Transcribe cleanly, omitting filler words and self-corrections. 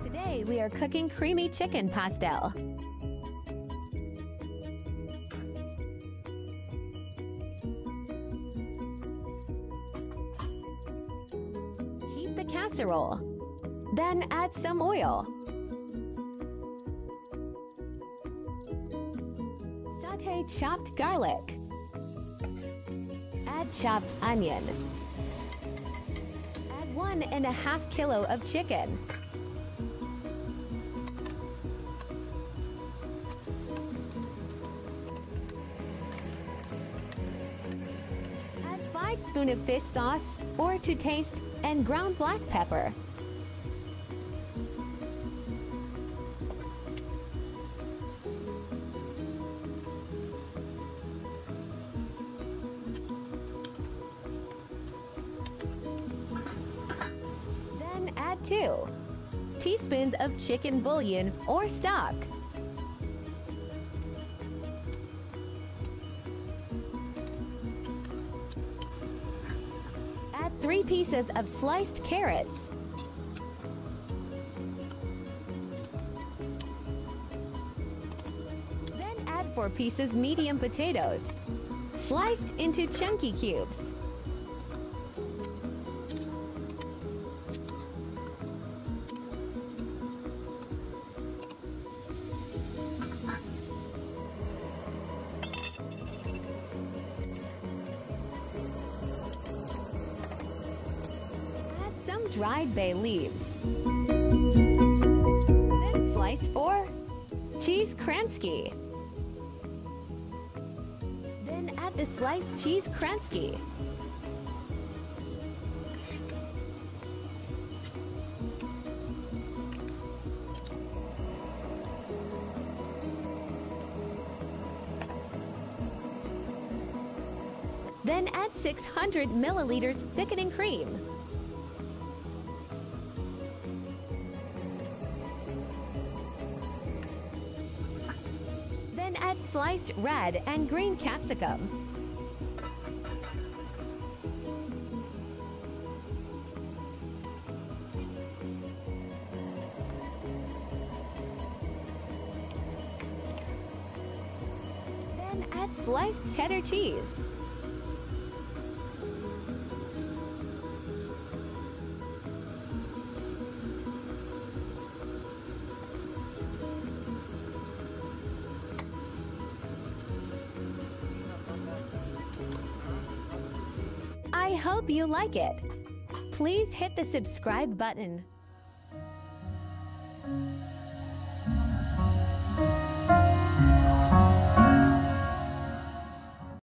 Today we are cooking creamy chicken pastel. Heat the casserole. Then add some oil. Saute chopped garlic. Add chopped onion. Add 1.5 kilos of chicken. Add 5 spoons of fish sauce or to taste and ground black pepper. Add 2 teaspoons of chicken bouillon or stock. Add 3 pieces of sliced carrots. Then add 4 pieces medium potatoes, sliced into chunky cubes. Some dried bay leaves. Then slice 4 cheese Kransky. Then add the sliced cheese Kransky. Then add 600 milliliters thickening cream. Then add sliced red and green capsicum. Then add sliced cheddar cheese. I hope you like it. Please hit the subscribe button.